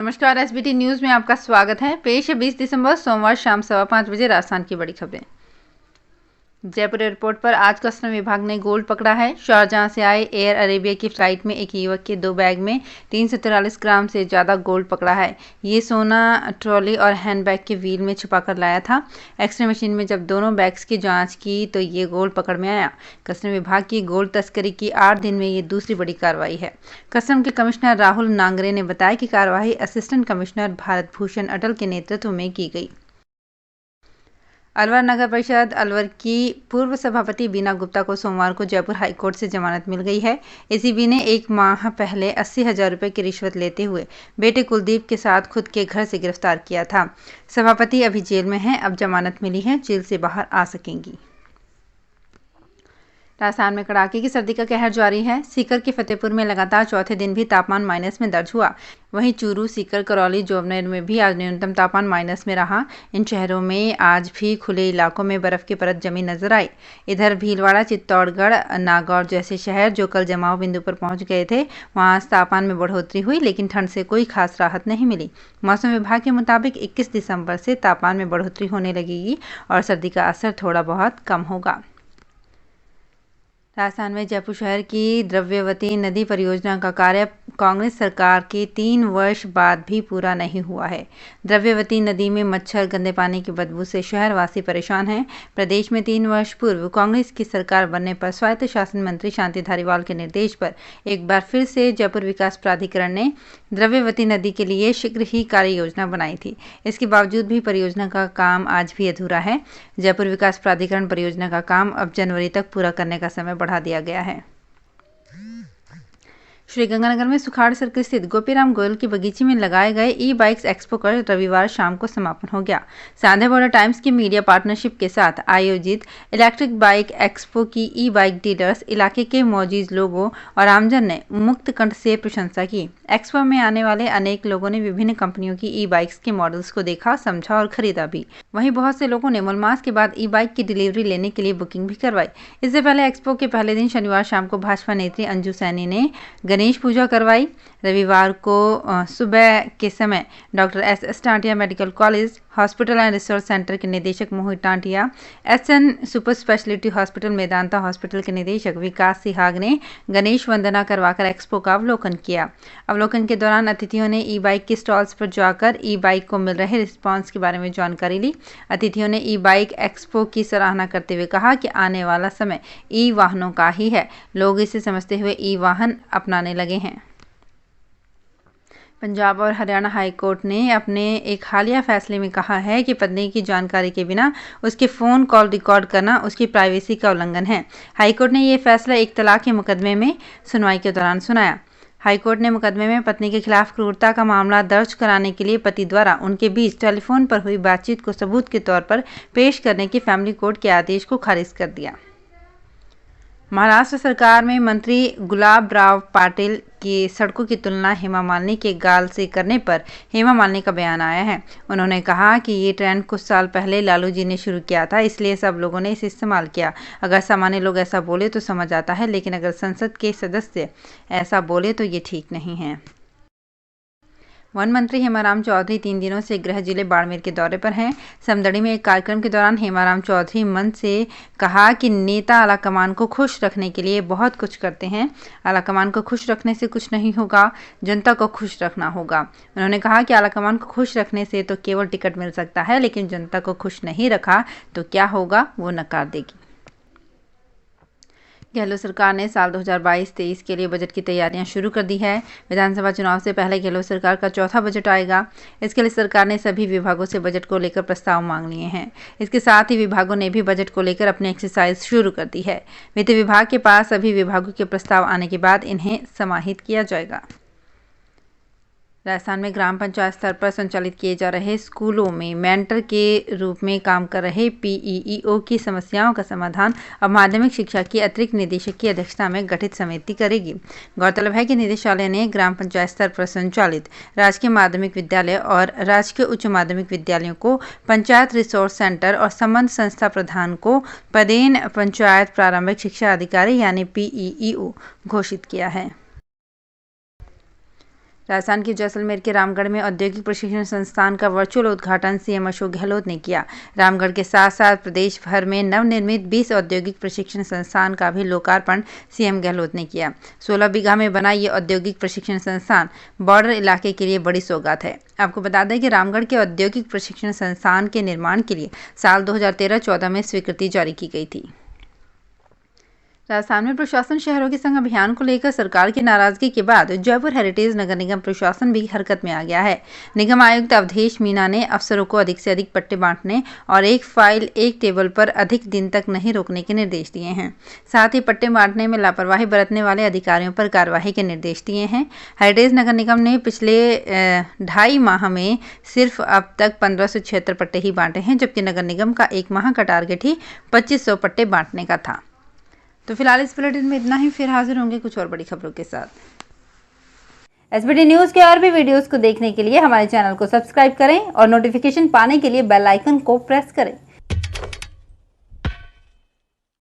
नमस्कार। SBT news में आपका स्वागत है। पेश है 20 दिसंबर सोमवार शाम 5:15 बजे राजस्थान की बड़ी खबरें। जयपुर एयरपोर्ट पर आज कस्टम विभाग ने गोल्ड पकड़ा है। शारजाह से आए एयर अरेबिया की फ्लाइट में एक युवक के 2 बैग में 343 ग्राम से ज़्यादा गोल्ड पकड़ा है। ये सोना ट्रॉली और हैंडबैग के व्हील में छुपाकर लाया था। एक्सरे मशीन में जब दोनों बैग्स की जांच की तो ये गोल्ड पकड़ में आया। कस्टम विभाग की गोल्ड तस्करी की 8 दिन में ये दूसरी बड़ी कार्रवाई है। कस्टम के कमिश्नर राहुल नांगरे ने बताया कि कार्रवाई असिस्टेंट कमिश्नर भारत भूषण अटल के नेतृत्व में की गई। अलवर नगर परिषद अलवर की पूर्व सभापति बीना गुप्ता को सोमवार को जयपुर हाईकोर्ट से जमानत मिल गई है। एसीबी ने 1 माह पहले 80,000 रुपये की रिश्वत लेते हुए बेटे कुलदीप के साथ खुद के घर से गिरफ्तार किया था। सभापति अभी जेल में हैं। अब जमानत मिली है, जेल से बाहर आ सकेंगी। राजस्थान में कड़ाके की सर्दी का कहर जारी है। सीकर के फतेहपुर में लगातार चौथे दिन भी तापमान माइनस में दर्ज हुआ। वहीं चूरू, सीकर, करौली, जोबनेर में भी आज न्यूनतम तापमान माइनस में रहा। इन शहरों में आज भी खुले इलाकों में बर्फ की परत जमी नजर आई। इधर भीलवाड़ा, चित्तौड़गढ़, नागौर जैसे शहर जो कल जमाव बिंदु पर पहुंच गए थे, वहां आज तापमान में बढ़ोतरी हुई, लेकिन ठंड से कोई खास राहत नहीं मिली। मौसम विभाग के मुताबिक 21 दिसंबर से तापमान में बढ़ोतरी होने लगेगी और सर्दी का असर थोड़ा बहुत कम होगा। राजस्थान में जयपुर शहर की द्रव्यवती नदी परियोजना का कार्य कांग्रेस सरकार के 3 वर्ष बाद भी पूरा नहीं हुआ है। द्रव्यवती नदी में मच्छर, गंदे पानी की बदबू से शहरवासी परेशान हैं। प्रदेश में 3 वर्ष पूर्व कांग्रेस की सरकार बनने पर स्वायत्त शासन मंत्री शांति धारीवाल के निर्देश पर एक बार फिर से जयपुर विकास प्राधिकरण ने द्रव्यवती नदी के लिए शीघ्र ही कार्य योजना बनाई थी। इसके बावजूद भी परियोजना का काम आज भी अधूरा है। जयपुर विकास प्राधिकरण परियोजना का काम अब जनवरी तक पूरा करने का समय बढ़ा दिया गया है। श्रीगंगानगर में सुखाड़ सर्कल स्थित गोपीराम गोयल की बगीचे में लगाए गए ई बाइक्स एक्सपो का रविवार शाम को समापन हो गया। सांध्या बॉर्डर टाइम्स की मीडिया पार्टनरशिप के साथ आयोजित इलेक्ट्रिक बाइक एक्सपो की ई बाइक डीलर्स, इलाके के मौजूद लोगों और आमजन ने मुक्त कंठ से प्रशंसा की। एक्सपो में आने वाले अनेक लोगों ने विभिन्न कंपनियों की ई बाइक्स के मॉडल्स को देखा, समझा और खरीदा भी। वहीं बहुत से लोगों ने मलमास के बाद ई बाइक की डिलीवरी लेने के लिए बुकिंग भी करवाई। इससे पहले एक्सपो के पहले दिन शनिवार शाम को भाजपा नेत्री अंजू सैनी ने गणेश पूजा करवाई। रविवार को सुबह के समय doctor S Tantia medical college, hospital and research centre के निदेशक Mohit Tantia, SN super speciality hospital, Medanta hospital के निदेशक विकास सिहाग ने गणेश वंदना करवाकर एक्सपो का अवलोकन किया। अवलोकन के दौरान अतिथियों ने ई बाइक के स्टॉल्स पर जाकर ई बाइक को मिल रहे रिस्पांस के बारे में जानकारी ली। अतिथियों ने ई बाइक एक्सपो की सराहना करते हुए कहा कि आने वाला समय ई वाहनों का ही है। लोग इसे समझते हुए ई वाहन अपनाने लगे हैं। पंजाब और हरियाणा हाईकोर्ट ने अपने एक हालिया फैसले में कहा है कि पत्नी की जानकारी के बिना उसके फ़ोन कॉल रिकॉर्ड करना उसकी प्राइवेसी का उल्लंघन है। हाईकोर्ट ने यह फैसला एक तलाक के मुकदमे में सुनवाई के दौरान सुनाया। हाईकोर्ट ने मुकदमे में पत्नी के खिलाफ क्रूरता का मामला दर्ज कराने के लिए पति द्वारा उनके बीच टेलीफोन पर हुई बातचीत को सबूत के तौर पर पेश करने के फैमिली कोर्ट के आदेश को खारिज कर दिया। महाराष्ट्र सरकार में मंत्री गुलाबराव पाटिल की सड़कों की तुलना हेमा मालिनी के गाल से करने पर हेमा मालिनी का बयान आया है। उन्होंने कहा कि ये ट्रेंड कुछ साल पहले लालू जी ने शुरू किया था, इसलिए सब लोगों ने इसे इस्तेमाल किया। अगर सामान्य लोग ऐसा बोले तो समझ आता है, लेकिन अगर संसद के सदस्य ऐसा बोले तो ये ठीक नहीं है। वन मंत्री हेमाराम चौधरी 3 दिनों से गृह जिले बाड़मेर के दौरे पर हैं। समदड़ी में एक कार्यक्रम के दौरान हेमाराम चौधरी मंच से कहा कि नेता आलाकमान को खुश रखने के लिए बहुत कुछ करते हैं। आलाकमान को खुश रखने से कुछ नहीं होगा, जनता को खुश रखना होगा। उन्होंने कहा कि आलाकमान को खुश रखने से तो केवल टिकट मिल सकता है, लेकिन जनता को खुश नहीं रखा तो क्या होगा, वो नकार देगी। गहलोत सरकार ने साल 2022-23 के लिए बजट की तैयारियां शुरू कर दी है। विधानसभा चुनाव से पहले गहलोत सरकार का चौथा बजट आएगा। इसके लिए सरकार ने सभी विभागों से बजट को लेकर प्रस्ताव मांग लिए हैं। इसके साथ ही विभागों ने भी बजट को लेकर अपनी एक्सरसाइज शुरू कर दी है। वित्त विभाग के पास सभी विभागों के प्रस्ताव आने के बाद इन्हें समाहित किया जाएगा। राजस्थान में ग्राम पंचायत स्तर पर संचालित किए जा रहे स्कूलों में मेंटर के रूप में काम कर रहे पीईओ की समस्याओं का समाधान अब माध्यमिक शिक्षा की अतिरिक्त निदेशक की अध्यक्षता में गठित समिति करेगी। गौरतलब है कि निदेशालय ने ग्राम पंचायत स्तर पर संचालित राजकीय माध्यमिक विद्यालय और राजकीय उच्च माध्यमिक विद्यालयों को पंचायत रिसोर्स सेंटर और संबंध संस्था प्रधान को पदेन पंचायत प्रारंभिक शिक्षा अधिकारी यानी पीईओ घोषित किया है। राजस्थान के जैसलमेर के रामगढ़ में औद्योगिक प्रशिक्षण संस्थान का वर्चुअल उद्घाटन सीएम अशोक गहलोत ने किया। रामगढ़ के साथ साथ प्रदेश भर में नवनिर्मित 20 औद्योगिक प्रशिक्षण संस्थान का भी लोकार्पण सीएम गहलोत ने किया। 16 बीघा में बना ये औद्योगिक प्रशिक्षण संस्थान बॉर्डर इलाके के लिए बड़ी सौगात है। आपको बता दें कि रामगढ़ के औद्योगिक प्रशिक्षण संस्थान के निर्माण के लिए साल 2013-14 में स्वीकृति जारी की गई थी। राजस्थान में प्रशासन शहरों के संग अभियान को लेकर सरकार की नाराजगी के बाद जयपुर हेरिटेज नगर निगम प्रशासन भी हरकत में आ गया है। निगम आयुक्त अवधेश मीना ने अफसरों को अधिक से अधिक पट्टे बांटने और एक फाइल एक टेबल पर अधिक दिन तक नहीं रोकने के निर्देश दिए हैं। साथ ही पट्टे बांटने में लापरवाही बरतने वाले अधिकारियों पर कार्रवाई के निर्देश दिए हैं। हेरिटेज नगर निगम ने पिछले 2.5 माह में सिर्फ अब तक 1576 पट्टे ही बांटे हैं, जबकि नगर निगम का एक माह का टारगेट ही 2500 पट्टे बांटने का था। तो फिलहाल इस बुलेटिन में इतना ही, फिर हाजिर होंगे कुछ और बड़ी खबरों के साथ। एसबीटी न्यूज़ के और भी वीडियोस को देखने के लिए हमारे चैनल को सब्सक्राइब करें और नोटिफिकेशन पाने के लिए बेल आइकन को प्रेस करें।